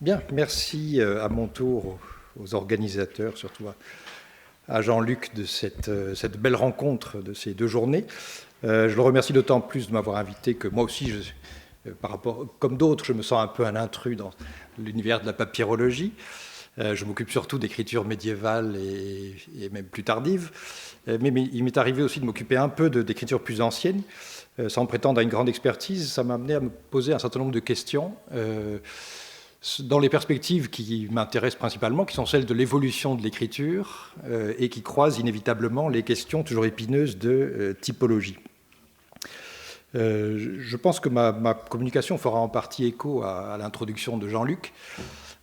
Bien, merci à mon tour aux organisateurs, surtout à Jean-Luc de cette belle rencontre de ces 2 journées. Je le remercie d'autant plus de m'avoir invité que moi aussi, comme d'autres, je me sens un peu un intrus dans l'univers de la papyrologie. Je m'occupe surtout d'écriture médiévale et même plus tardive. Mais il m'est arrivé aussi de m'occuper un peu d'écriture plus ancienne. Sans prétendre à une grande expertise, ça m'a amené à me poser un certain nombre de questions dans les perspectives qui m'intéressent principalement, qui sont celles de l'évolution de l'écriture et qui croisent inévitablement les questions toujours épineuses de typologie. Je pense que ma communication fera en partie écho à l'introduction de Jean-Luc,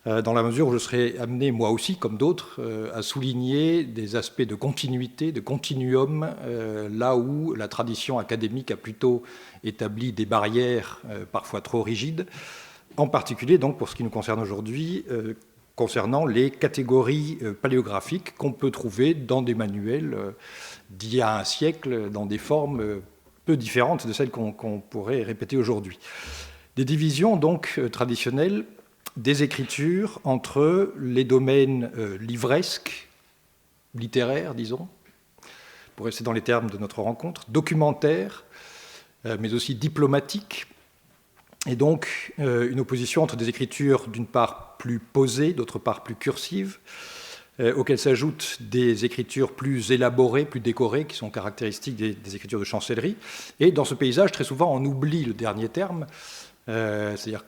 dans la mesure où je serai amené, moi aussi, comme d'autres, à souligner des aspects de continuité, de continuum, là où la tradition académique a plutôt établi des barrières parfois trop rigides, en particulier donc pour ce qui nous concerne aujourd'hui, concernant les catégories paléographiques qu'on peut trouver dans des manuels d'il y a un siècle, dans des formes peu différentes de celles qu'on pourrait répéter aujourd'hui. Des divisions donc traditionnelles des écritures entre les domaines livresques, littéraires, disons, pour rester dans les termes de notre rencontre, documentaires, mais aussi diplomatiques, et donc une opposition entre des écritures d'une part plus posées, d'autre part plus cursives, auxquelles s'ajoutent des écritures plus élaborées, plus décorées, qui sont caractéristiques des écritures de chancellerie. Et dans ce paysage, très souvent, on oublie le dernier terme, c'est-à-dire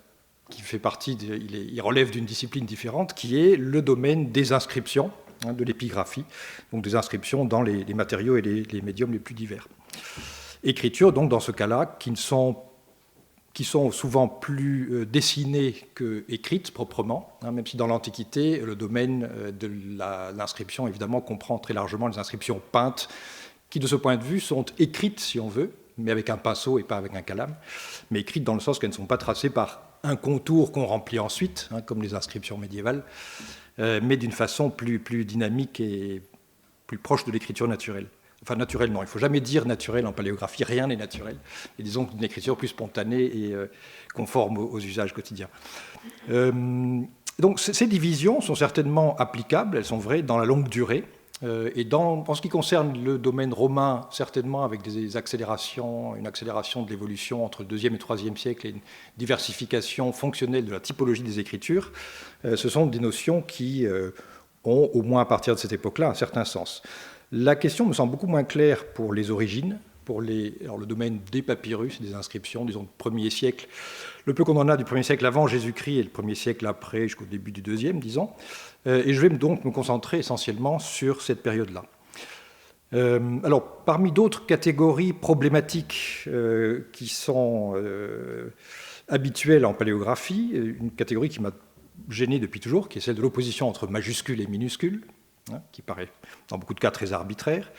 qui fait partie, il relève d'une discipline différente, qui est le domaine des inscriptions, de l'épigraphie, donc des inscriptions dans les matériaux et les médiums les plus divers. Écritures, donc, dans ce cas-là, qui sont souvent plus dessinées qu'écrites proprement, même si dans l'Antiquité, le domaine de l'inscription, évidemment, comprend très largement les inscriptions peintes, qui, de ce point de vue, sont écrites, si on veut, mais avec un pinceau et pas avec un calame, mais écrites dans le sens qu'elles ne sont pas tracées par un contour qu'on remplit ensuite, comme les inscriptions médiévales, mais d'une façon plus dynamique et plus proche de l'écriture naturelle. Enfin, naturelle, non, il ne faut jamais dire naturel en paléographie, rien n'est naturel. Et disons qu'une écriture plus spontanée et conforme aux usages quotidiens. Donc, ces divisions sont certainement applicables, elles sont vraies dans la longue durée. Et en ce qui concerne le domaine romain, certainement avec une accélération de l'évolution entre le IIe et IIIe siècle et une diversification fonctionnelle de la typologie des écritures, ce sont des notions qui ont, au moins à partir de cette époque-là, un certain sens. La question me semble beaucoup moins claire pour les origines, alors le domaine des papyrus, des inscriptions, disons, du 1er siècle. Le peu qu'on en a du 1er siècle avant Jésus-Christ et le 1er siècle après, jusqu'au début du 2e, disons. Et je vais donc me concentrer essentiellement sur cette période-là. Alors, parmi d'autres catégories problématiques qui sont habituelles en paléographie, une catégorie qui m'a gêné depuis toujours, qui est celle de l'opposition entre majuscules et minuscules, qui paraît dans beaucoup de cas très arbitraire,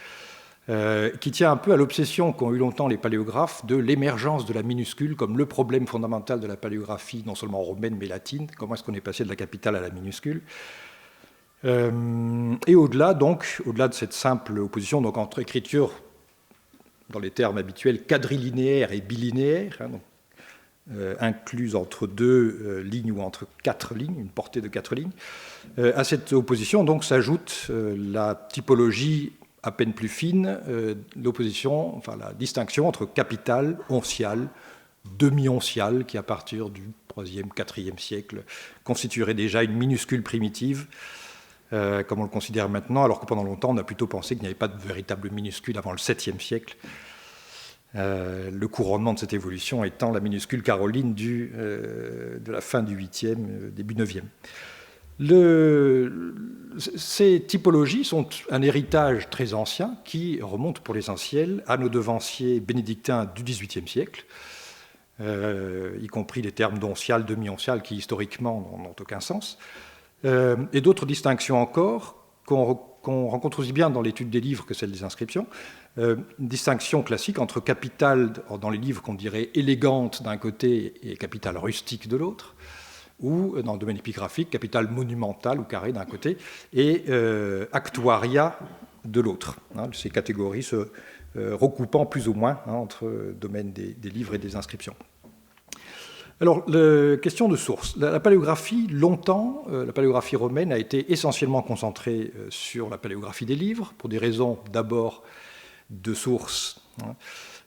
qui tient un peu à l'obsession qu'ont eu longtemps les paléographes de l'émergence de la minuscule comme le problème fondamental de la paléographie, non seulement romaine mais latine. Comment est-ce qu'on est passé de la capitale à la minuscule ? Et au-delà de cette simple opposition donc, entre écriture, dans les termes habituels, quadrilinéaire et bilinéaire, incluse entre 2 lignes ou entre 4 lignes, une portée de 4 lignes, à cette opposition donc s'ajoute la typologie à peine plus fine, la distinction entre capitale, onciale, demi-onciale, qui à partir du 3e, 4e siècle constituerait déjà une minuscule primitive, comme on le considère maintenant, alors que pendant longtemps on a plutôt pensé qu'il n'y avait pas de véritable minuscule avant le 7e siècle. Le couronnement de cette évolution étant la minuscule caroline de la fin du 8e, début 9e. Ces typologies sont un héritage très ancien qui remonte pour l'essentiel à nos devanciers bénédictins du XVIIIe siècle, y compris les termes d'oncial, demi-oncial qui historiquement n'ont aucun sens, et d'autres distinctions encore qu'on rencontre aussi bien dans l'étude des livres que celle des inscriptions, une distinction classique entre capitale, dans les livres qu'on dirait élégante d'un côté et capitale rustique de l'autre, ou dans le domaine épigraphique, capitale monumentale ou carrée d'un côté, et actuaria de l'autre. Ces catégories se recoupant plus ou moins entre le domaine des livres et des inscriptions. Alors, question de source. La paléographie, longtemps, la paléographie romaine a été essentiellement concentrée sur la paléographie des livres, pour des raisons d'abord de sources,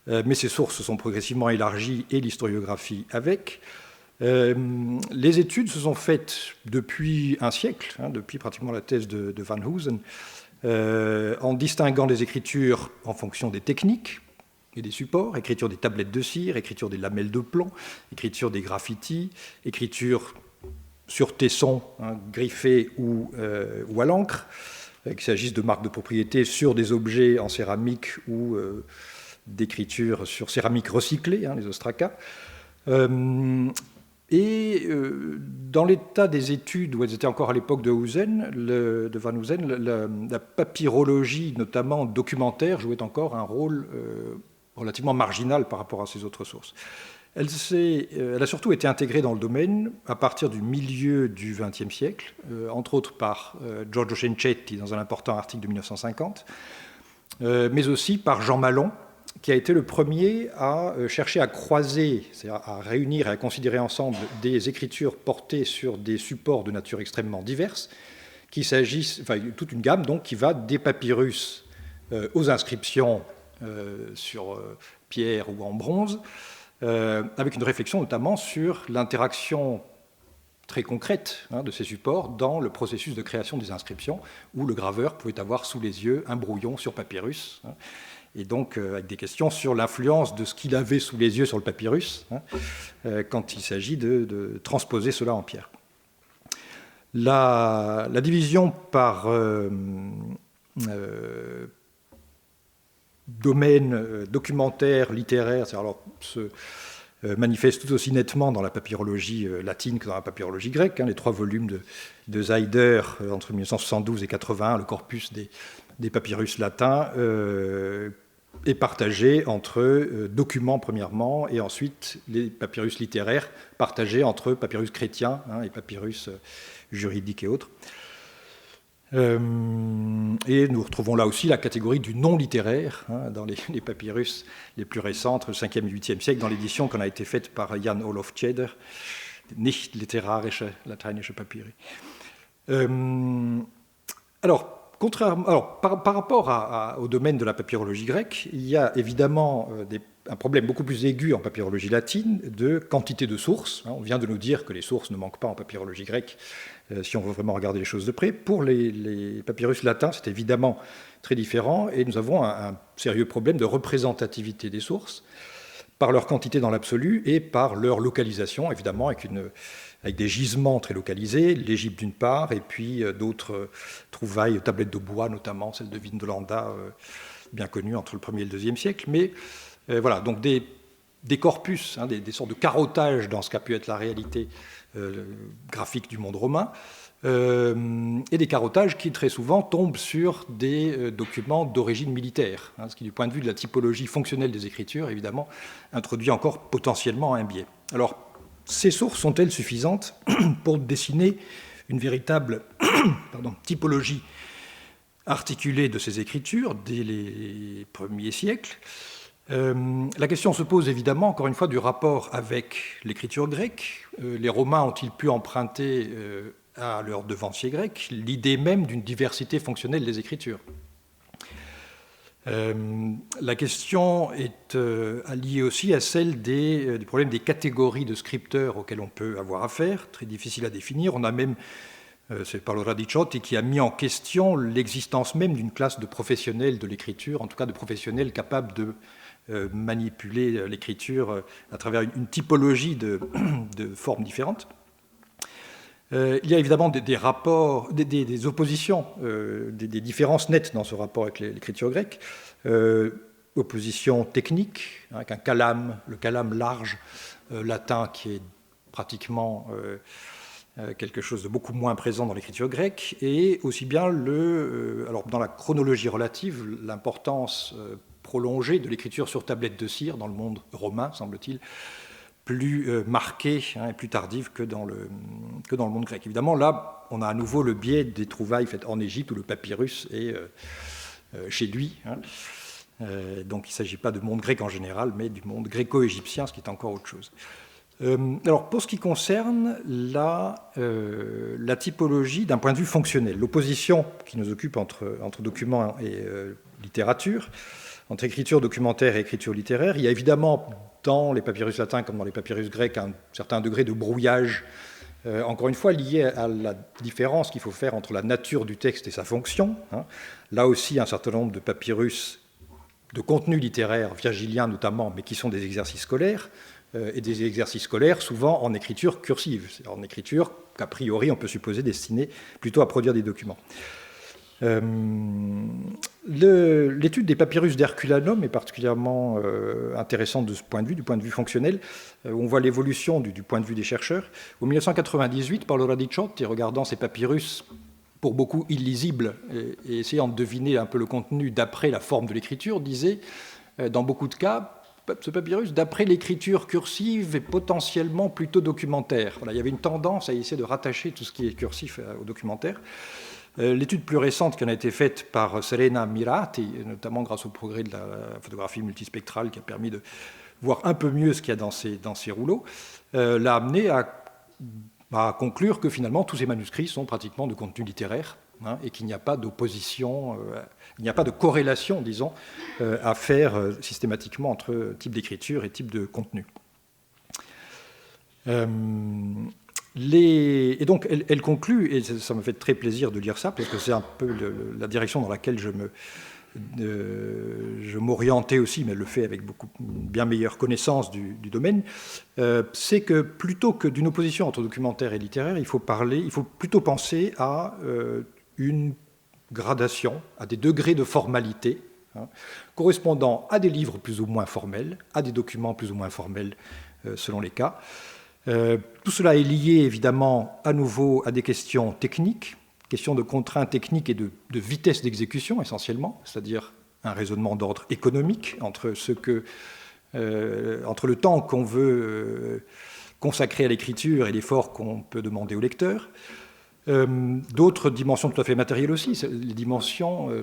mais ces sources se sont progressivement élargies et l'historiographie avec. Les études se sont faites depuis un siècle, depuis pratiquement la thèse de Van Hoosen, en distinguant les écritures en fonction des techniques et des supports, écriture des tablettes de cire, écriture des lamelles de plomb, écriture des graffitis, écriture sur tesson, griffé ou à l'encre, qu'il s'agisse de marques de propriété sur des objets en céramique ou d'écriture sur céramique recyclée, les ostracas. Dans l'état des études, où elles étaient encore à l'époque de Van Hoosen, la papyrologie, notamment documentaire, jouait encore un rôle relativement marginal par rapport à ces autres sources. Elle a surtout été intégrée dans le domaine à partir du milieu du XXe siècle, entre autres par Giorgio Cencetti dans un important article de 1950, mais aussi par Jean Malon, qui a été le premier à chercher à croiser, c'est-à-dire à réunir et à considérer ensemble des écritures portées sur des supports de nature extrêmement diverses, qu'il s'agisse, enfin toute une gamme donc qui va des papyrus aux inscriptions sur pierre ou en bronze, avec une réflexion notamment sur l'interaction très concrète de ces supports dans le processus de création des inscriptions, où le graveur pouvait avoir sous les yeux un brouillon sur papyrus, et donc avec des questions sur l'influence de ce qu'il avait sous les yeux sur le papyrus, quand il s'agit de transposer cela en pierre. La division par domaine documentaire, littéraire, se manifeste tout aussi nettement dans la papyrologie latine que dans la papyrologie grecque. Les 3 volumes de Zeider entre 1972 et 1981, le corpus des papyrus latins, est partagé entre documents premièrement, et ensuite les papyrus littéraires partagés entre papyrus chrétiens et papyrus juridiques et autres. Et nous retrouvons là aussi la catégorie du non-littéraire dans les papyrus les plus récents, entre le 5e et le 8e siècle, dans l'édition qu'on a été faite par Jan Olof Tjeder, Nicht literarische lateinische Papyri. Par rapport au domaine de la papyrologie grecque, il y a évidemment un problème beaucoup plus aigu en papyrologie latine de quantité de sources. On vient de nous dire que les sources ne manquent pas en papyrologie grecque, si on veut vraiment regarder les choses de près. Pour les papyrus latins, c'est évidemment très différent, et nous avons un sérieux problème de représentativité des sources, par leur quantité dans l'absolu et par leur localisation, évidemment, avec des gisements très localisés, l'Égypte d'une part, et puis d'autres trouvailles, tablettes de bois, notamment celle de Vindolanda, bien connue entre le 1er et le 2e siècle. Mais voilà, donc des corpus, des sortes de carottage dans ce qu'a pu être la réalité graphique du monde romain, et des carottages qui très souvent tombent sur des documents d'origine militaire, ce qui du point de vue de la typologie fonctionnelle des écritures, évidemment, introduit encore potentiellement un biais. Alors, ces sources sont-elles suffisantes pour dessiner une véritable typologie articulée de ces écritures dès les premiers siècles? La question se pose évidemment, encore une fois, du rapport avec l'écriture grecque. Les Romains ont-ils pu emprunter à leurs devanciers grecs l'idée même d'une diversité fonctionnelle des écritures? La question est liée aussi à celle du problème des catégories de scripteurs auxquels on peut avoir affaire, très difficile à définir. On a même, c'est Paolo Radiciotti qui a mis en question l'existence même d'une classe de professionnels de l'écriture, en tout cas de professionnels capables de manipuler l'écriture à travers une typologie de formes différentes. Il y a évidemment des rapports, des oppositions, des différences nettes dans ce rapport avec l'écriture grecque. Opposition technique, avec un calame, le calame large latin qui est pratiquement quelque chose de beaucoup moins présent dans l'écriture grecque, et aussi bien alors dans la chronologie relative, l'importance prolongée de l'écriture sur tablette de cire dans le monde romain, semble-t-il, plus marquée et plus tardive que dans le monde grec. Évidemment, là, on a à nouveau le biais des trouvailles faites en Égypte, où le papyrus est chez lui. Donc il ne s'agit pas du monde grec en général, mais du monde gréco-égyptien, ce qui est encore autre chose. Alors, pour ce qui concerne la typologie d'un point de vue fonctionnel, l'opposition qui nous occupe entre documents et littérature, entre écriture documentaire et écriture littéraire, il y a évidemment dans les papyrus latins comme dans les papyrus grecs un certain degré de brouillage, encore une fois lié à la différence qu'il faut faire entre la nature du texte et sa fonction. Là aussi, un certain nombre de papyrus de contenu littéraire, virgilien notamment, mais qui sont des exercices scolaires, et des exercices scolaires souvent en écriture cursive, c'est-à-dire en écriture qu'a priori on peut supposer destinée plutôt à produire des documents. L'étude des papyrus d'Herculanum est particulièrement intéressante de ce point de vue, du point de vue fonctionnel, où on voit l'évolution du point de vue des chercheurs. En 1998, Paolo Radiciotti, regardant ces papyrus pour beaucoup illisibles et essayant de deviner un peu le contenu d'après la forme de l'écriture, disait, dans beaucoup de cas, ce papyrus, d'après l'écriture cursive, est potentiellement plutôt documentaire. Voilà, il y avait une tendance à essayer de rattacher tout ce qui est cursif au documentaire. L'étude plus récente qui en a été faite par Serena Mirati, notamment grâce au progrès de la photographie multispectrale qui a permis de voir un peu mieux ce qu'il y a dans ces rouleaux, l'a amené à conclure que finalement tous ces manuscrits sont pratiquement de contenu littéraire, et qu'il n'y a pas d'opposition, il n'y a pas de corrélation, disons, à faire systématiquement entre type d'écriture et type de contenu. Et donc, elle conclut, et ça me fait très plaisir de lire ça, parce que c'est un peu la direction dans laquelle je m'orientais aussi, mais elle le fait avec bien meilleure connaissance du domaine, c'est que plutôt que d'une opposition entre documentaire et littéraire, il faut plutôt penser à une gradation, à des degrés de formalité, correspondant à des livres plus ou moins formels, à des documents plus ou moins formels, selon les cas. Tout cela est lié évidemment à nouveau à des questions techniques, questions de contraintes techniques et de vitesse d'exécution essentiellement, c'est-à-dire un raisonnement d'ordre économique entre le temps qu'on veut consacrer à l'écriture et l'effort qu'on peut demander au lecteur. D'autres dimensions tout à fait matérielles aussi,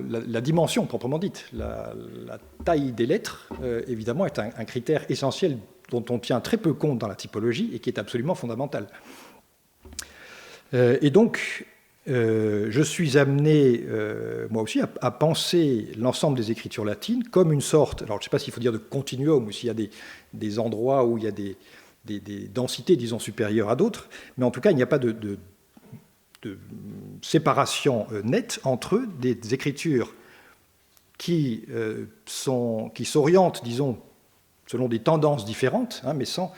la dimension proprement dite, la taille des lettres, évidemment, est un critère essentiel dont on tient très peu compte dans la typologie et qui est absolument fondamental. Et donc, je suis amené, moi aussi, à penser l'ensemble des écritures latines comme une sorte, alors je ne sais pas s'il faut dire de continuum ou s'il y a des endroits où il y a des densités, disons, supérieures à d'autres, mais en tout cas, il n'y a pas de séparation nette entre des écritures qui s'orientent, disons, selon des tendances différentes, mais sans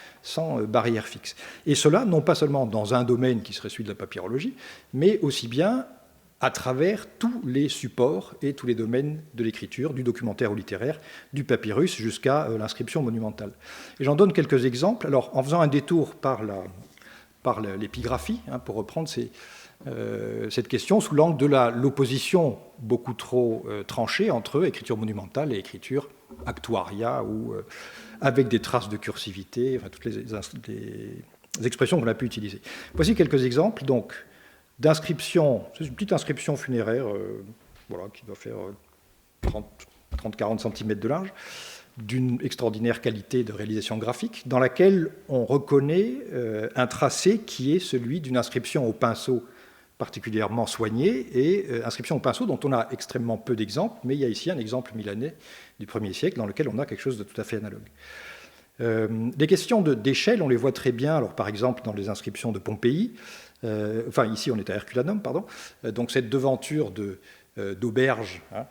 barrière fixe. Et cela, non pas seulement dans un domaine qui serait celui de la papyrologie, mais aussi bien à travers tous les supports et tous les domaines de l'écriture, du documentaire au littéraire, du papyrus jusqu'à l'inscription monumentale. Et j'en donne quelques exemples. Alors, en faisant un détour par l'épigraphie, pour reprendre cette question sous l'angle de l'opposition beaucoup trop tranchée entre écriture monumentale et écriture actuaria ou avec des traces de cursivité, enfin, toutes les expressions qu'on a pu utiliser. Voici quelques exemples donc d'inscription. C'est une petite inscription funéraire qui doit faire 30-40 cm de large, d'une extraordinaire qualité de réalisation graphique, dans laquelle on reconnaît un tracé qui est celui d'une inscription au pinceau particulièrement soignée, et inscription au pinceau dont on a extrêmement peu d'exemples, mais il y a ici un exemple milanais du 1er siècle dans lequel on a quelque chose de tout à fait analogue. Les questions d'échelle, on les voit très bien, alors, par exemple dans les inscriptions de Pompéi, ici on est à Herculanum, pardon, donc cette devanture d'auberge à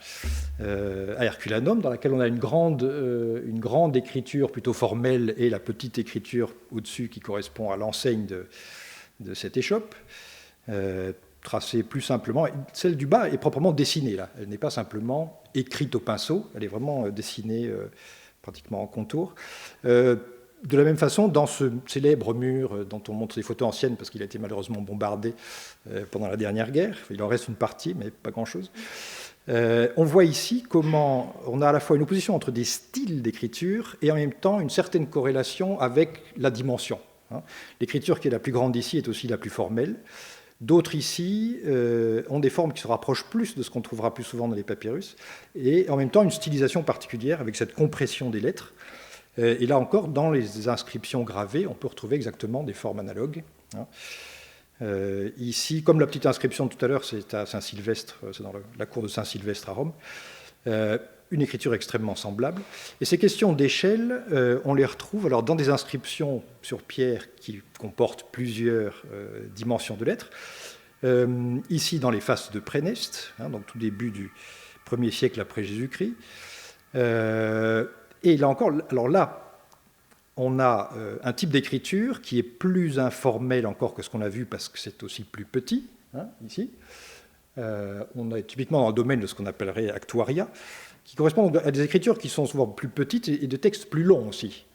Herculanum, dans laquelle on a une grande écriture plutôt formelle et la petite écriture au-dessus qui correspond à l'enseigne de cette échoppe, tracée plus simplement. Celle du bas est proprement dessinée, là. Elle n'est pas simplement écrite au pinceau, elle est vraiment dessinée pratiquement en contour. De la même façon, dans ce célèbre mur dont on montre des photos anciennes parce qu'il a été malheureusement bombardé pendant la dernière guerre, il en reste une partie, mais pas grand-chose, on voit ici comment on a à la fois une opposition entre des styles d'écriture et en même temps une certaine corrélation avec la dimension. L'écriture qui est la plus grande ici est aussi la plus formelle. D'autres ici ont des formes qui se rapprochent plus de ce qu'on trouvera plus souvent dans les papyrus, et en même temps une stylisation particulière avec cette compression des lettres. Et là encore, dans les inscriptions gravées, on peut retrouver exactement des formes analogues. Ici, comme la petite inscription de tout à l'heure, c'est à Saint-Sylvestre, c'est dans la cour de Saint-Sylvestre à Rome, une écriture extrêmement semblable. Et ces questions d'échelle, on les retrouve alors dans des inscriptions sur pierre qui comportent plusieurs dimensions de lettres. Ici, dans les faces de Préneste, donc tout début du 1er siècle après Jésus-Christ. Et là encore, alors là, on a un type d'écriture qui est plus informel encore que ce qu'on a vu parce que c'est aussi plus petit, ici. On est typiquement dans le domaine de ce qu'on appellerait actuaria, qui correspond à des écritures qui sont souvent plus petites et de textes plus longs aussi.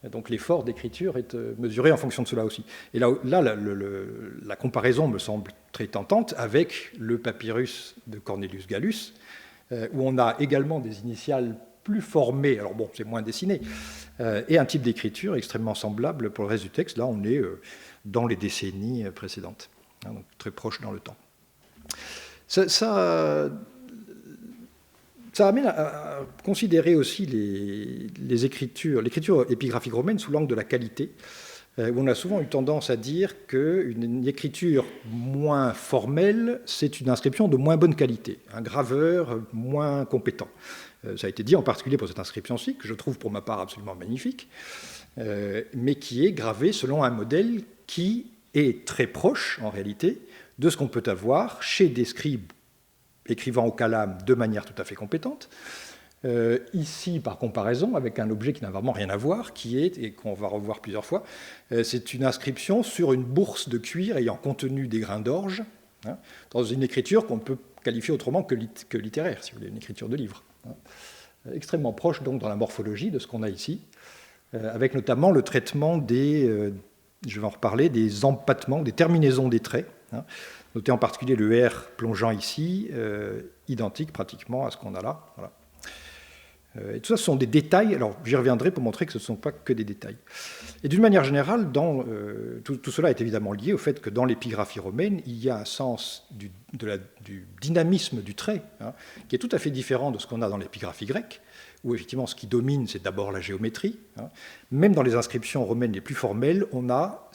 Donc l'effort d'écriture est mesuré en fonction de cela aussi. Et là la comparaison me semble très tentante avec le papyrus de Cornelius Gallus, où on a également des initiales plus formées, alors bon, c'est moins dessiné, et un type d'écriture extrêmement semblable pour le reste du texte. Là, on est dans les décennies précédentes, donc très proche dans le temps. Ça amène à considérer aussi l'écriture épigraphique romaine sous l'angle de la qualité, où on a souvent eu tendance à dire qu'une écriture moins formelle, c'est une inscription de moins bonne qualité, un graveur moins compétent. Ça a été dit en particulier pour cette inscription-ci, que je trouve pour ma part absolument magnifique, mais qui est gravée selon un modèle qui est très proche, en réalité, de ce qu'on peut avoir chez des scribes écrivant au calame de manière tout à fait compétente. Ici, par comparaison, avec un objet qui n'a vraiment rien à voir, qui est, et qu'on va revoir plusieurs fois, c'est une inscription sur une bourse de cuir ayant contenu des grains d'orge, dans une écriture qu'on peut qualifier autrement que littéraire, si vous voulez, une écriture de livre. Extrêmement proche, donc, dans la morphologie de ce qu'on a ici, avec notamment le traitement des, je vais en reparler, des empattements, des terminaisons des traits. Notez en particulier le R plongeant ici, identique pratiquement à ce qu'on a là. Voilà. Et tout ça, ce sont des détails. Alors, j'y reviendrai pour montrer que ce ne sont pas que des détails. Et d'une manière générale, tout cela est évidemment lié au fait que dans l'épigraphie romaine, il y a un sens du dynamisme du trait, qui est tout à fait différent de ce qu'on a dans l'épigraphie grecque, où effectivement ce qui domine, c'est d'abord la géométrie. Même dans les inscriptions romaines les plus formelles, on a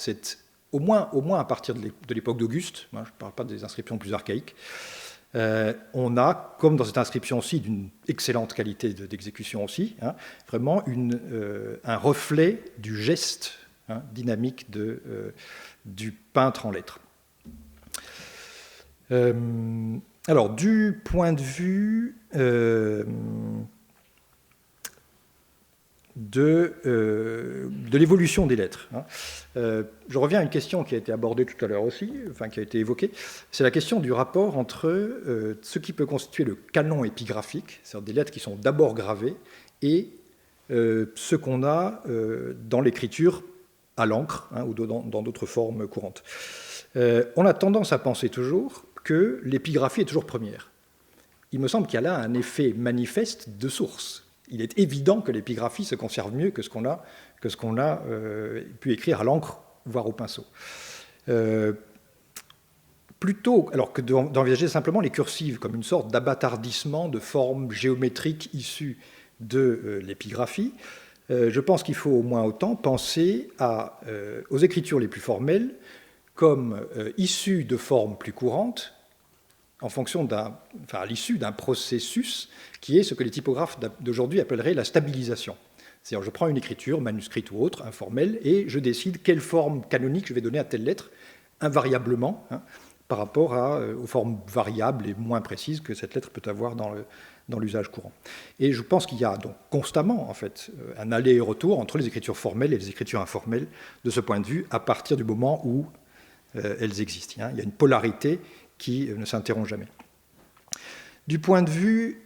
au moins à partir de l'époque d'Auguste, je ne parle pas des inscriptions plus archaïques, on a, comme dans cette inscription-ci, d'une excellente qualité d'exécution aussi, vraiment un reflet du geste dynamique du peintre en lettres. Alors, du point de vue de l'évolution des lettres. Je reviens à une question qui a été abordée tout à l'heure aussi, enfin qui a été évoquée, c'est la question du rapport entre ce qui peut constituer le canon épigraphique, c'est-à-dire des lettres qui sont d'abord gravées, et ce qu'on a dans l'écriture à l'encre ou dans d'autres formes courantes. On a tendance à penser toujours que l'épigraphie est toujours première. Il me semble qu'il y a là un effet manifeste de source. Il est évident que l'épigraphie se conserve mieux que ce qu'on a pu écrire à l'encre, voire au pinceau. Plutôt alors que d'envisager simplement les cursives comme une sorte d'abattardissement de formes géométriques issues de l'épigraphie, je pense qu'il faut au moins autant penser aux écritures les plus formelles comme issues de formes plus courantes, en fonction à l'issue d'un processus qui est ce que les typographes d'aujourd'hui appelleraient la stabilisation. C'est-à-dire, je prends une écriture, manuscrite ou autre, informelle, et je décide quelle forme canonique je vais donner à telle lettre, invariablement, par rapport aux formes variables et moins précises que cette lettre peut avoir dans l'usage courant. Et je pense qu'il y a donc constamment, en fait, un aller et retour entre les écritures formelles et les écritures informelles, de ce point de vue, à partir du moment où elles existent. Il y a une polarité qui ne s'interrompt jamais. Du point de vue...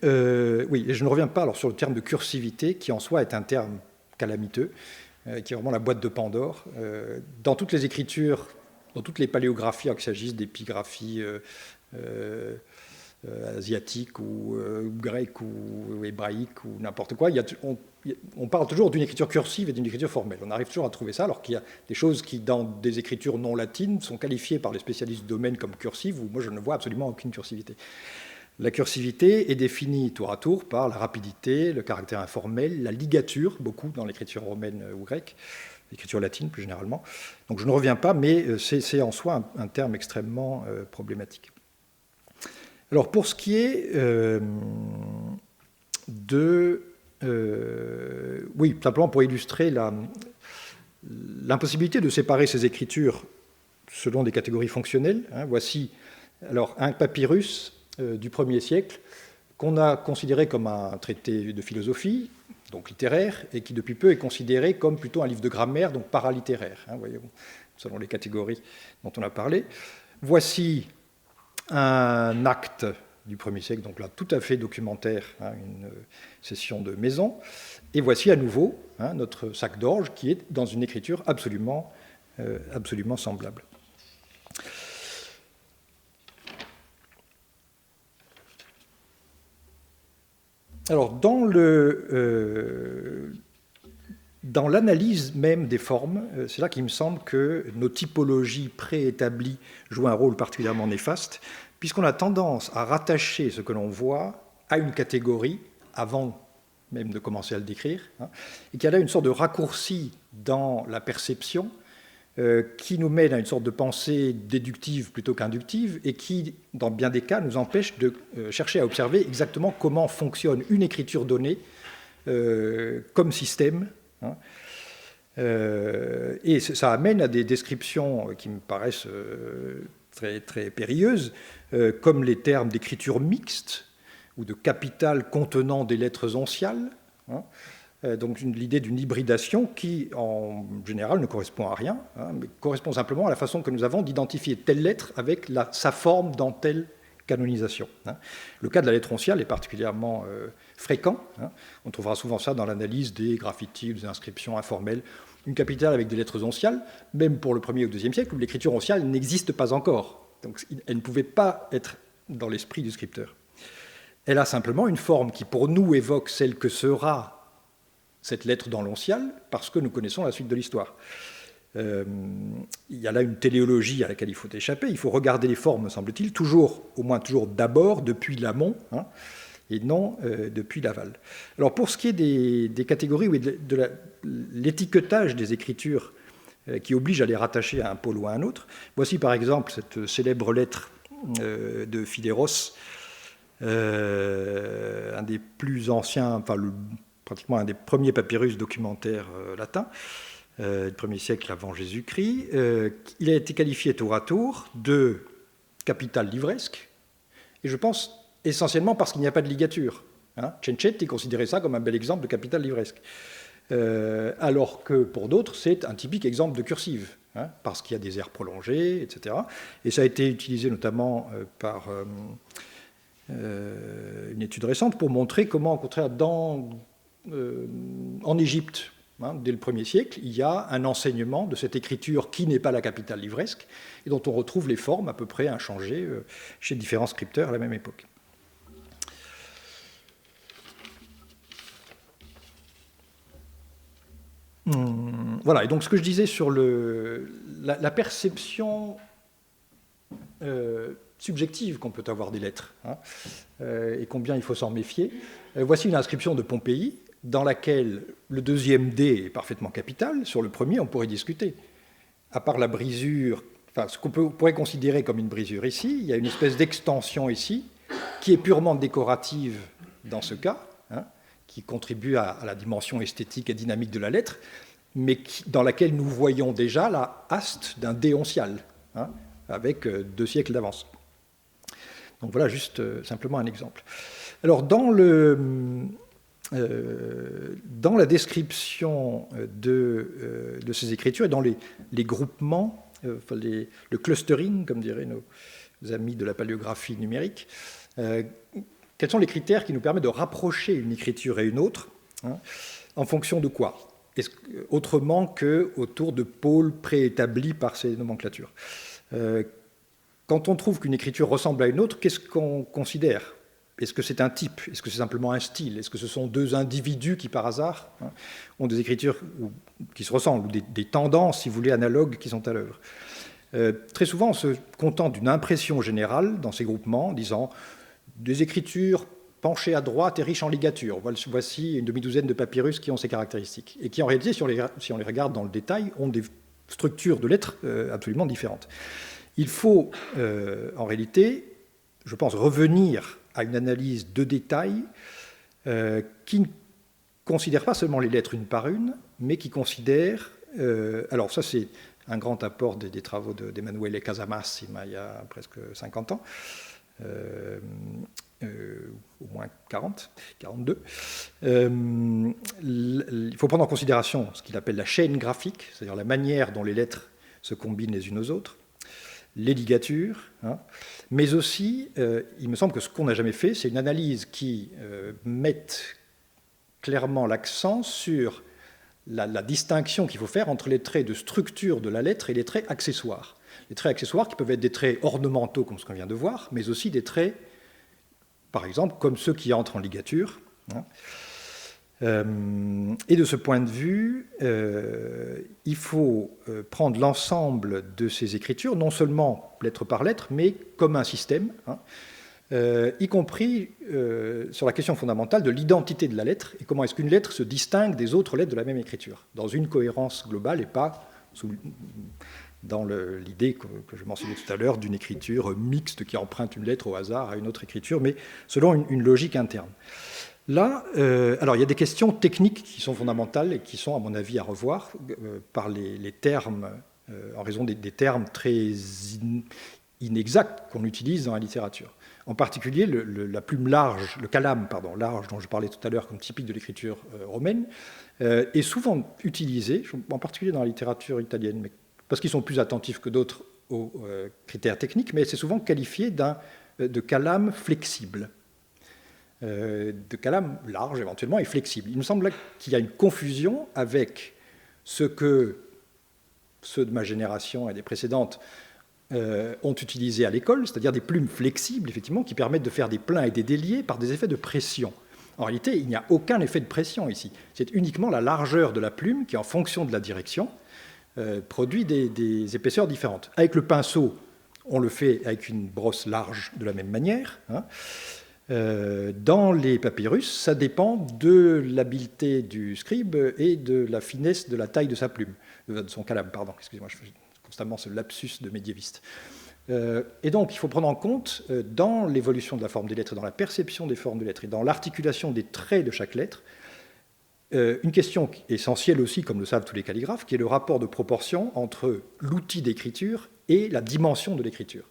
oui, et je ne reviens pas alors sur le terme de cursivité, qui en soi est un terme calamiteux, qui est vraiment la boîte de Pandore. Dans toutes les écritures, dans toutes les paléographies, qu'il s'agisse d'épigraphie asiatique ou grecque ou hébraïque ou n'importe quoi, on parle toujours d'une écriture cursive et d'une écriture formelle. On arrive toujours à trouver ça, alors qu'il y a des choses qui, dans des écritures non latines, sont qualifiées par les spécialistes du domaine comme cursives, où moi je ne vois absolument aucune cursivité. La cursivité est définie tour à tour par la rapidité, le caractère informel, la ligature, beaucoup dans l'écriture romaine ou grecque, l'écriture latine plus généralement. Donc je ne reviens pas, mais c'est en soi un terme extrêmement problématique. Alors pour ce qui est oui, simplement pour illustrer l'impossibilité de séparer ces écritures selon des catégories fonctionnelles. Voici alors un papyrus du 1er siècle qu'on a considéré comme un traité de philosophie, donc littéraire, et qui depuis peu est considéré comme plutôt un livre de grammaire, donc paralittéraire, voyez-vous, selon les catégories dont on a parlé. Voici un acte du 1er siècle, donc là tout à fait documentaire, une session de maison, et voici à nouveau notre sac d'orge qui est dans une écriture absolument semblable. Alors, dans l'analyse même des formes, c'est là qu'il me semble que nos typologies préétablies jouent un rôle particulièrement néfaste, puisqu'on a tendance à rattacher ce que l'on voit à une catégorie avant même de commencer à le décrire, et qu'il y a là une sorte de raccourci dans la perception qui nous mène à une sorte de pensée déductive plutôt qu'inductive et qui, dans bien des cas, nous empêche de chercher à observer exactement comment fonctionne une écriture donnée comme système. Et ça amène à des descriptions qui me paraissent très, très périlleuses, comme les termes d'écriture mixte ou de capital contenant des lettres onciales. Donc l'idée d'une hybridation qui, en général, ne correspond à rien, mais correspond simplement à la façon que nous avons d'identifier telle lettre avec sa forme dans telle canonisation. Le cas de la lettre onciale est particulièrement fréquent. On trouvera souvent ça dans l'analyse des graffitis, des inscriptions informelles. Une capitale avec des lettres onciales, même pour le 1er ou 2e siècle, où l'écriture onciale n'existe pas encore. Donc elle ne pouvait pas être dans l'esprit du scripteur. Elle a simplement une forme qui, pour nous, évoque celle que sera cette lettre dans l'oncial, parce que nous connaissons la suite de l'histoire. Il y a là une téléologie à laquelle il faut échapper. Il faut regarder les formes, me semble-t-il, au moins toujours d'abord depuis l'amont, et non depuis l'aval. Alors pour ce qui est des catégories, oui, de l'étiquetage des écritures qui oblige à les rattacher à un pôle ou à un autre, voici par exemple cette célèbre lettre de Philéros, un des plus anciens, pratiquement un des premiers papyrus documentaires latins, du 1er siècle avant Jésus-Christ. Il a été qualifié tour à tour de capitale livresque, et je pense essentiellement parce qu'il n'y a pas de ligature. Cencetti considérait ça comme un bel exemple de capitale livresque, alors que pour d'autres, c'est un typique exemple de cursive, parce qu'il y a des airs prolongés, etc. Et ça a été utilisé notamment par une étude récente pour montrer comment, au contraire, en Égypte, dès le 1er siècle, il y a un enseignement de cette écriture qui n'est pas la capitale livresque et dont on retrouve les formes à peu près inchangées chez différents scripteurs à la même époque. Voilà, et donc ce que je disais sur la perception subjective qu'on peut avoir des lettres, et combien il faut s'en méfier. Voici une inscription de Pompéi, dans laquelle le 2e D est parfaitement capital. Sur le premier, on pourrait discuter. À part la brisure, ce qu'on pourrait considérer comme une brisure ici, il y a une espèce d'extension ici, qui est purement décorative dans ce cas, qui contribue à la dimension esthétique et dynamique de la lettre, mais dans laquelle nous voyons déjà la haste d'un D oncial, avec 2 siècles d'avance. Donc voilà juste simplement un exemple. Alors dans la description de ces écritures et dans les groupements, le clustering, comme diraient nos amis de la paléographie numérique, quels sont les critères qui nous permettent de rapprocher une écriture et une autre, en fonction de quoi? Autrement qu'autour de pôles préétablis par ces nomenclatures. Quand on trouve qu'une écriture ressemble à une autre, qu'est-ce qu'on considère? Est-ce que c'est un type? Est-ce que c'est simplement un style? Est-ce que ce sont 2 individus qui, par hasard, ont des écritures qui se ressemblent, ou des tendances, si vous voulez, analogues qui sont à l'œuvre? Très souvent, on se contente d'une impression générale dans ces groupements, disant des écritures penchées à droite et riches en ligatures. Voici une demi-douzaine de papyrus qui ont ces caractéristiques, et qui en réalité, si on les regarde dans le détail, ont des structures de lettres absolument différentes. Il faut en réalité, je pense, revenir à une analyse de détail qui ne considère pas seulement les lettres une par une, mais qui considère... alors ça c'est un grand apport des travaux d'Emanuele Casamassima il y a presque 50 ans, au moins 40, 42. Il faut prendre en considération ce qu'il appelle la chaîne graphique, c'est-à-dire la manière dont les lettres se combinent les unes aux autres, les ligatures, hein, mais aussi, il me semble que ce qu'on n'a jamais fait, c'est une analyse qui mette clairement l'accent sur la distinction qu'il faut faire entre les traits de structure de la lettre et les traits accessoires. Les traits accessoires qui peuvent être des traits ornementaux, comme ce qu'on vient de voir, mais aussi des traits, par exemple, comme ceux qui entrent en ligature. Hein. Et de ce point de vue, il faut prendre l'ensemble de ces écritures, non seulement lettre par lettre, mais comme un système, hein, y compris sur la question fondamentale de l'identité de la lettre et comment est-ce qu'une lettre se distingue des autres lettres de la même écriture, dans une cohérence globale et pas dans l'idée que je mentionnais tout à l'heure d'une écriture mixte qui emprunte une lettre au hasard à une autre écriture, mais selon une logique interne. Là, alors il y a des questions techniques qui sont fondamentales et qui sont, à mon avis, à revoir par les termes, en raison des termes très inexacts qu'on utilise dans la littérature. En particulier, la plume large, le calame, large, dont je parlais tout à l'heure comme typique de l'écriture romaine, est souvent utilisé, en particulier dans la littérature italienne, mais parce qu'ils sont plus attentifs que d'autres aux critères techniques, mais c'est souvent qualifié de calame flexible. De calame large éventuellement et flexible. Il me semble qu'il y a une confusion avec ce que ceux de ma génération et des précédentes ont utilisé à l'école, c'est-à-dire des plumes flexibles, effectivement, qui permettent de faire des pleins et des déliés par des effets de pression. En réalité, il n'y a aucun effet de pression ici. C'est uniquement la largeur de la plume qui, en fonction de la direction, produit des épaisseurs différentes. Avec le pinceau, on le fait avec une brosse large de la même manière, hein. Dans les papyrus, ça dépend de l'habileté du scribe et de la finesse de la taille de sa plume, de son calame, pardon, excusez-moi, je fais constamment ce lapsus de médiéviste. Et donc, il faut prendre en compte, dans l'évolution de la forme des lettres, dans la perception des formes des lettres et dans l'articulation des traits de chaque lettre, une question essentielle aussi, comme le savent tous les calligraphes, qui est le rapport de proportion entre l'outil d'écriture et la dimension de l'écriture.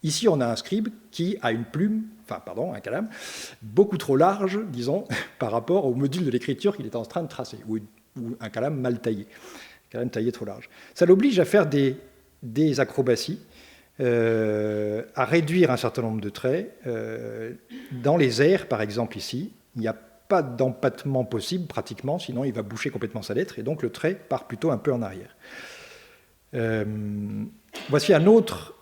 Ici, on a un scribe qui a une plume, un calame, beaucoup trop large, disons, par rapport au module de l'écriture qu'il est en train de tracer, ou un calame mal taillé, un calame taillé trop large. Ça l'oblige à faire des acrobaties, à réduire un certain nombre de traits. Dans les airs, par exemple, ici, il n'y a pas d'empattement possible, pratiquement, sinon il va boucher complètement sa lettre, et donc le trait part plutôt un peu en arrière. Voici un autre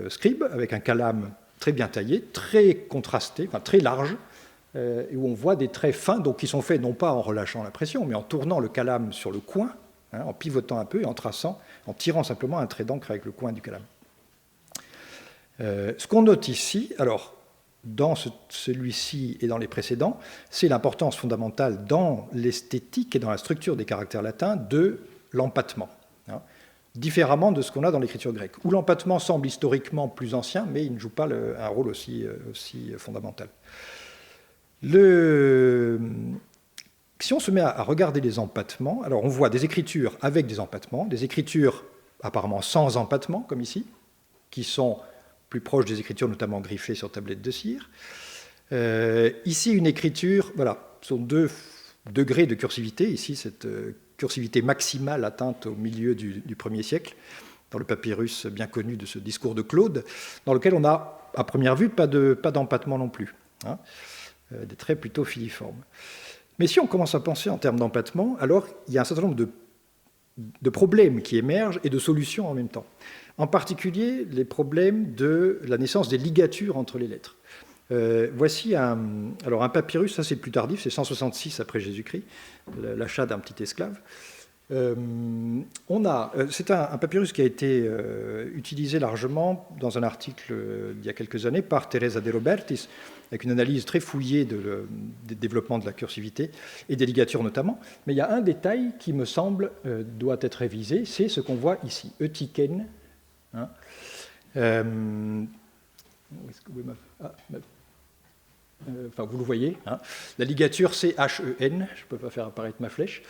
scribe avec un calame très bien taillé, très contrasté, très large, où on voit des traits fins, donc qui sont faits non pas en relâchant la pression, mais en tournant le calame sur le coin, hein, en pivotant un peu et en traçant, en tirant simplement un trait d'encre avec le coin du calame. Ce qu'on note ici, alors dans celui-ci et dans les précédents, c'est l'importance fondamentale dans l'esthétique et dans la structure des caractères latins de l'empattement, hein, différemment de ce qu'on a dans l'écriture grecque, où l'empattement semble historiquement plus ancien, mais il ne joue pas un rôle aussi fondamental. Si on se met à regarder les empattements, alors on voit des écritures avec des empattements, des écritures apparemment sans empattement, comme ici, qui sont plus proches des écritures notamment griffées sur tablette de cire. Ici, une écriture, voilà, ce sont 2 degrés de cursivité. Ici, cette cursivité maximale atteinte au milieu du 1er siècle, dans le papyrus bien connu de ce discours de Claude, dans lequel on a, à première vue, pas d'empattement non plus, hein, des traits plutôt filiformes. Mais si on commence à penser en termes d'empattement, alors il y a un certain nombre de problèmes qui émergent et de solutions en même temps. En particulier, les problèmes de la naissance des ligatures entre les lettres. Voici un papyrus, ça c'est plus tardif, c'est 166 après Jésus-Christ, l'achat d'un petit esclave. C'est un papyrus qui a été utilisé largement dans un article d'il y a quelques années par Teresa De Robertis, avec une analyse très fouillée des développements de la cursivité et des ligatures notamment. Mais il y a un détail qui me semble doit être révisé, c'est ce qu'on voit ici, Eutiken. Hein, est-ce que vous pouvez enfin, vous le voyez, hein, la ligature c'est H-E-N, je ne peux pas faire apparaître ma flèche.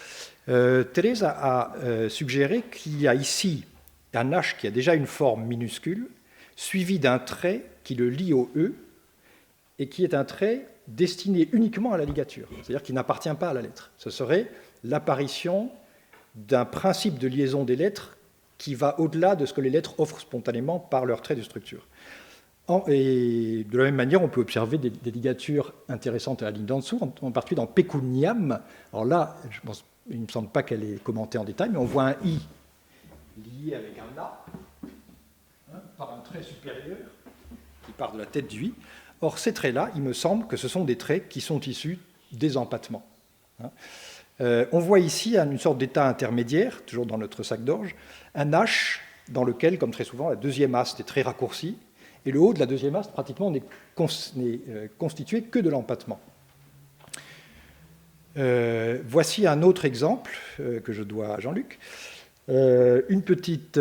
Teresa a suggéré qu'il y a ici un H qui a déjà une forme minuscule, suivi d'un trait qui le lie au E, et qui est un trait destiné uniquement à la ligature, c'est-à-dire qui n'appartient pas à la lettre. Ce serait l'apparition d'un principe de liaison des lettres qui va au-delà de ce que les lettres offrent spontanément par leur trait de structure. Et de la même manière, on peut observer des ligatures intéressantes à la ligne d'en dessous, en particulier dans Pecuniam. Alors là, il ne me semble pas qu'elle est commentée en détail, mais on voit un I lié avec un A, hein, par un trait supérieur qui part de la tête du I. Or, ces traits-là, il me semble que ce sont des traits qui sont issus des empattements. Hein. On voit ici une sorte d'état intermédiaire, toujours dans notre sac d'orge, un H dans lequel, comme très souvent, la deuxième haste est très raccourcie, et le haut de la deuxième haste, pratiquement, n'est constitué que de l'empattement. Voici un autre exemple que je dois à Jean-Luc. Une petite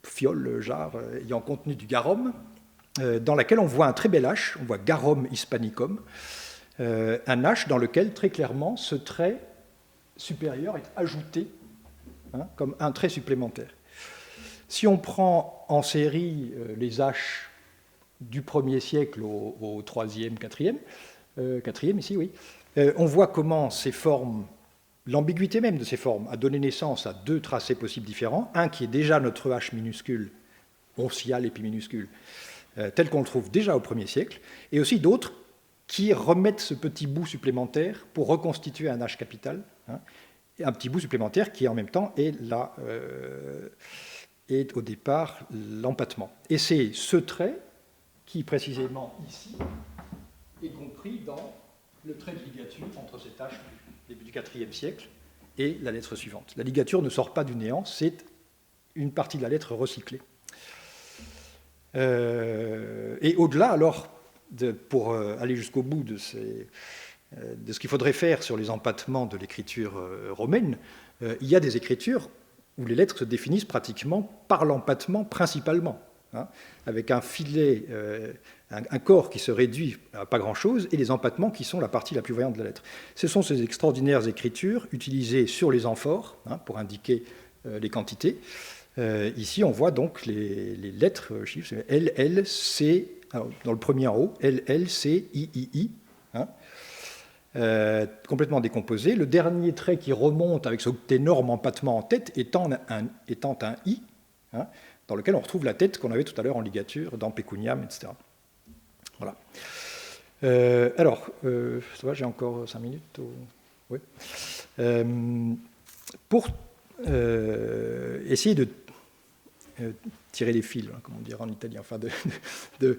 fiole, jarre, ayant contenu du garum, dans laquelle on voit un très bel H, on voit Garum hispanicum, un H dans lequel, très clairement, ce trait supérieur est ajouté, hein, comme un trait supplémentaire. Si on prend en série les H du 1er siècle au 3e, 4e, 4e ici, oui, on voit comment ces formes, l'ambiguïté même de ces formes, a donné naissance à deux tracés possibles différents. Un qui est déjà notre H minuscule, oncial et puis minuscule, tel qu'on le trouve déjà au 1er siècle, et aussi d'autres qui remettent ce petit bout supplémentaire pour reconstituer un H capital, hein, et un petit bout supplémentaire qui en même temps est au départ l'empattement. Et c'est ce trait qui, précisément ici, est compris dans le trait de ligature entre cet H du début du IVe siècle et la lettre suivante. La ligature ne sort pas du néant, c'est une partie de la lettre recyclée. Et au-delà, alors, pour aller jusqu'au bout de ce qu'il faudrait faire sur les empattements de l'écriture romaine, il y a des écritures où les lettres se définissent pratiquement par l'empattement principalement, hein, avec un filet, un corps qui se réduit à pas grand-chose, et les empattements qui sont la partie la plus voyante de la lettre. Ce sont ces extraordinaires écritures utilisées sur les amphores, hein, pour indiquer les quantités. Ici, on voit donc les lettres, chiffres, L, L, C, alors, dans le premier en haut, L, L, C, I, I, I, hein, complètement décomposé. Le dernier trait qui remonte avec cet énorme empattement en tête étant un I, hein, dans lequel on retrouve la tête qu'on avait tout à l'heure en ligature, dans Pecuniam, etc. Voilà. Alors, ça va, j'ai encore 5 minutes oui. Pour essayer de tirer les fils, hein, comme on dirait en italien, enfin de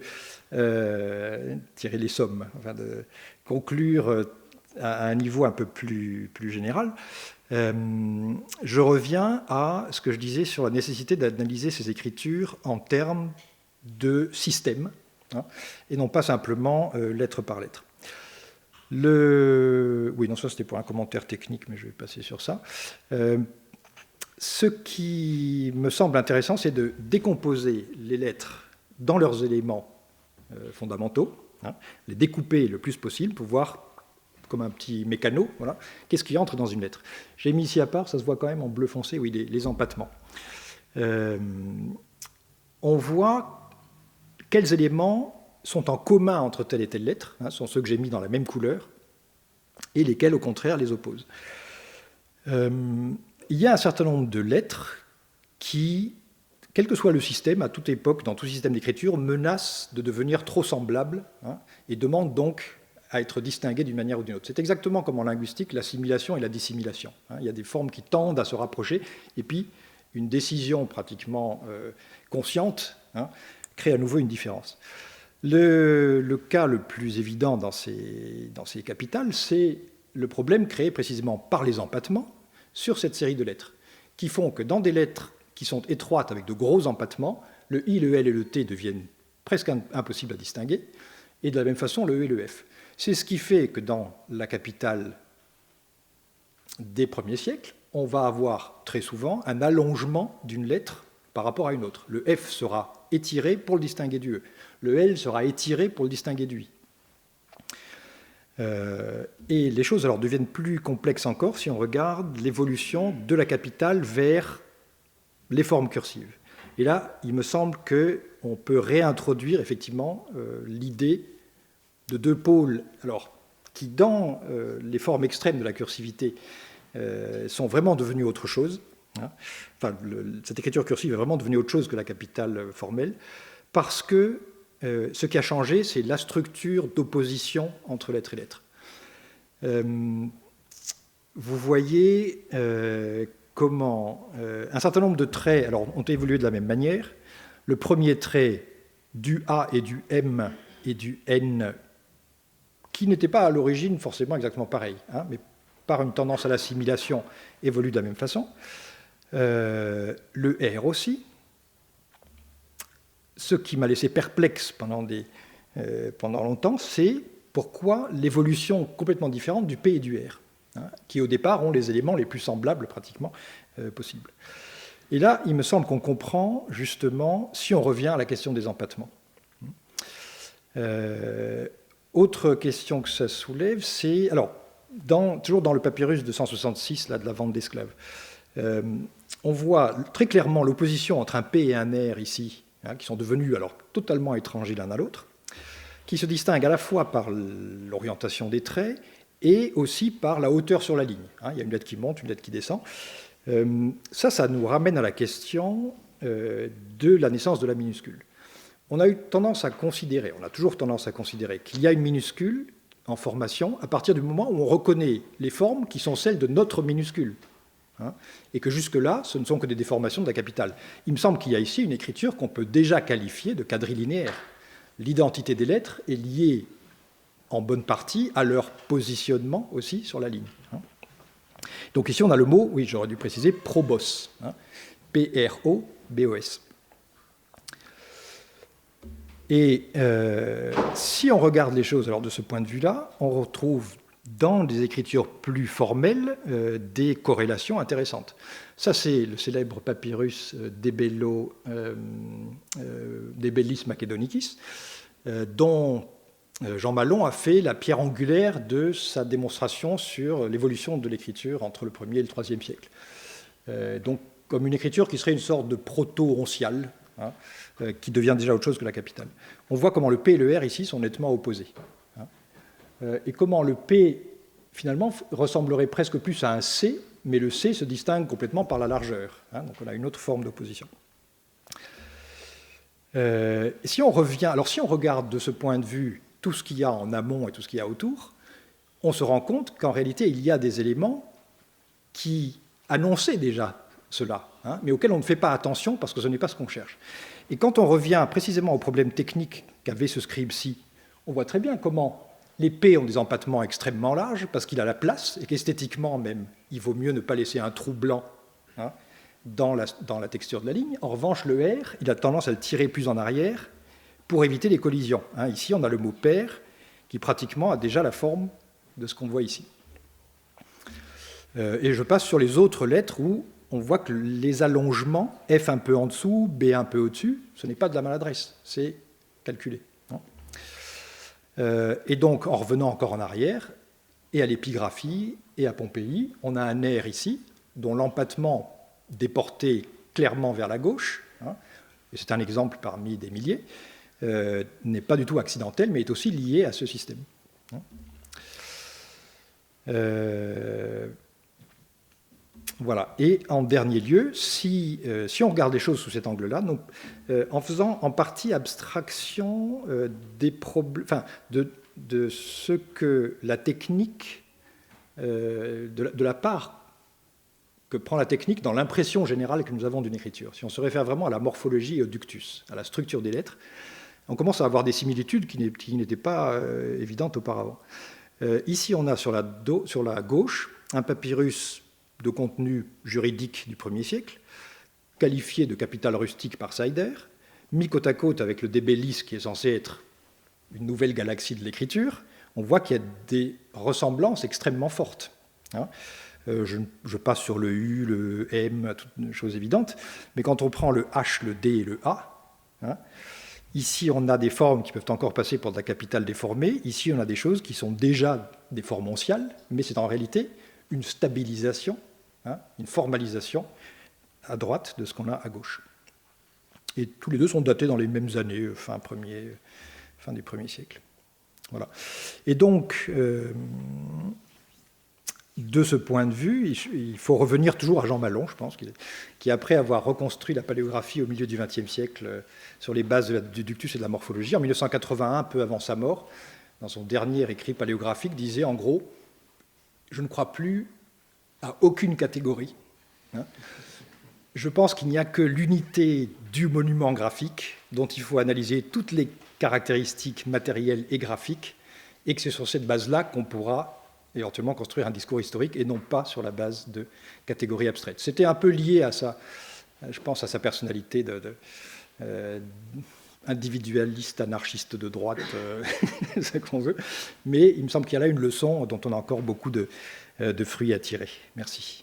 tirer les sommes, enfin de conclure à un niveau un peu plus général, je reviens à ce que je disais sur la nécessité d'analyser ces écritures en termes de système, hein, et non pas simplement lettre par lettre. Oui, non, ça c'était pour un commentaire technique, mais je vais passer sur ça. Ce qui me semble intéressant, c'est de décomposer les lettres dans leurs éléments fondamentaux, hein, les découper le plus possible pour voir, comme un petit mécano, voilà, qu'est-ce qui entre dans une lettre. J'ai mis ici à part, ça se voit quand même en bleu foncé, oui, les empattements. On voit quels éléments sont en commun entre telle et telle lettre, hein, sont ceux que j'ai mis dans la même couleur, et lesquels, au contraire, les opposent. Il y a un certain nombre de lettres qui, quel que soit le système, à toute époque, dans tout système d'écriture, menacent de devenir trop semblables, hein, et demandent donc à être distinguées d'une manière ou d'une autre. C'est exactement comme en linguistique, l'assimilation et la dissimilation. Hein. Il y a des formes qui tendent à se rapprocher, et puis une décision pratiquement consciente, hein, crée à nouveau une différence. Le cas le plus évident dans ces capitales, c'est le problème créé précisément par les empattements, sur cette série de lettres, qui font que dans des lettres qui sont étroites avec de gros empattements, le I, le L et le T deviennent presque impossibles à distinguer, et de la même façon le E et le F. C'est ce qui fait que dans la capitale des premiers siècles, on va avoir très souvent un allongement d'une lettre par rapport à une autre. Le F sera étiré pour le distinguer du E. Le L sera étiré pour le distinguer du I. Et les choses alors deviennent plus complexes encore si on regarde l'évolution de la capitale vers les formes cursives. Et là, il me semble qu'on peut réintroduire effectivement l'idée de deux pôles, alors, qui dans les formes extrêmes de la cursivité sont vraiment devenus autre chose. Hein. Enfin, cette écriture cursive est vraiment devenue autre chose que la capitale formelle, parce que ce qui a changé, c'est la structure d'opposition entre lettre et lettre. Vous voyez comment un certain nombre de traits alors, ont évolué de la même manière. Le premier trait du A et du M et du N, qui n'étaient pas à l'origine forcément exactement pareils, hein, mais par une tendance à l'assimilation, évolue de la même façon. Le R aussi. Ce qui m'a laissé perplexe pendant longtemps, c'est pourquoi l'évolution complètement différente du P et du R, hein, qui au départ ont les éléments les plus semblables pratiquement possibles. Et là, il me semble qu'on comprend justement, si on revient à la question des empattements. Autre question que ça soulève, c'est, alors, toujours dans le papyrus de 166, là, de la vente d'esclaves, on voit très clairement l'opposition entre un P et un R ici, hein, qui sont devenus alors totalement étrangers l'un à l'autre, qui se distinguent à la fois par l'orientation des traits et aussi par la hauteur sur la ligne. Hein, il y a une lettre qui monte, une lettre qui descend. Ça nous ramène à la question de la naissance de la minuscule. On a toujours tendance à considérer qu'il y a une minuscule en formation à partir du moment où on reconnaît les formes qui sont celles de notre minuscule. Hein, et que jusque-là, ce ne sont que des déformations de la capitale. Il me semble qu'il y a ici une écriture qu'on peut déjà qualifier de quadrilinéaire. L'identité des lettres est liée en bonne partie à leur positionnement aussi sur la ligne. Hein. Donc ici, on a le mot, oui, j'aurais dû préciser, probos, hein, P-R-O-B-O-S. Et si on regarde les choses alors, de ce point de vue-là, on retrouve dans des écritures plus formelles des corrélations intéressantes. Ça, c'est le célèbre papyrus Debellis Makedonicis, dont Jean Malon a fait la pierre angulaire de sa démonstration sur l'évolution de l'écriture entre le 1er et le 3e siècle. Donc, comme une écriture qui serait une sorte de proto-onciale, hein, qui devient déjà autre chose que la capitale. On voit comment le P et le R ici sont nettement opposés. Hein, et comment le P, finalement, ressemblerait presque plus à un C, mais le C se distingue complètement par la largeur. Hein, donc on a une autre forme d'opposition. Si on regarde de ce point de vue tout ce qu'il y a en amont et tout ce qu'il y a autour, on se rend compte qu'en réalité, il y a des éléments qui annonçaient déjà cela, hein, mais auxquels on ne fait pas attention parce que ce n'est pas ce qu'on cherche. Et quand on revient précisément au problème technique qu'avait ce scribe-ci, on voit très bien comment les P ont des empattements extrêmement larges parce qu'il a la place et qu'esthétiquement même, il vaut mieux ne pas laisser un trou blanc, hein, dans la texture de la ligne. En revanche, le R, il a tendance à le tirer plus en arrière pour éviter les collisions. Hein, ici, on a le mot pair qui pratiquement a déjà la forme de ce qu'on voit ici. Et je passe sur les autres lettres où on voit que les allongements, F un peu en dessous, B un peu au-dessus, ce n'est pas de la maladresse, c'est calculé. Et donc, en revenant encore en arrière, et à l'épigraphie, et à Pompéi, on a un R ici, dont l'empattement déporté clairement vers la gauche, hein, et c'est un exemple parmi des milliers, n'est pas du tout accidentel, mais est aussi lié à ce système. Voilà. Et en dernier lieu, si on regarde les choses sous cet angle-là, en faisant en partie abstraction des problèmes, enfin, de ce que la technique, de la part que prend la technique dans l'impression générale que nous avons d'une écriture. Si on se réfère vraiment à la morphologie et au ductus, à la structure des lettres, on commence à avoir des similitudes qui n'étaient pas évidentes auparavant. Ici, on a sur la gauche un papyrus de contenu juridique du 1er siècle, qualifié de capital rustique par Seider, mis côte à côte avec le Débellis qui est censé être une nouvelle galaxie de l'écriture, on voit qu'il y a des ressemblances extrêmement fortes. Hein. Je passe sur le U, le M, toutes choses évidentes, mais quand on prend le H, le D et le A, hein, ici on a des formes qui peuvent encore passer pour de la capitale déformée, ici on a des choses qui sont déjà des formes onciales, mais c'est en réalité une stabilisation, hein, une formalisation à droite de ce qu'on a à gauche. Et tous les deux sont datés dans les mêmes années, fin du 1er siècle. Voilà. Et donc, de ce point de vue, il faut revenir toujours à Jean Malon, je pense, qui après avoir reconstruit la paléographie au milieu du XXe siècle sur les bases du ductus et de la morphologie, en 1981, peu avant sa mort, dans son dernier écrit paléographique, disait en gros, je ne crois plus à aucune catégorie. Hein. Je pense qu'il n'y a que l'unité du monument graphique dont il faut analyser toutes les caractéristiques matérielles et graphiques, et que c'est sur cette base-là qu'on pourra éventuellement construire un discours historique et non pas sur la base de catégories abstraites. C'était un peu lié à je pense, à sa personnalité individualiste, anarchiste de droite, ce qu'on veut, mais il me semble qu'il y a là une leçon dont on a encore beaucoup de fruits à tirer. Merci.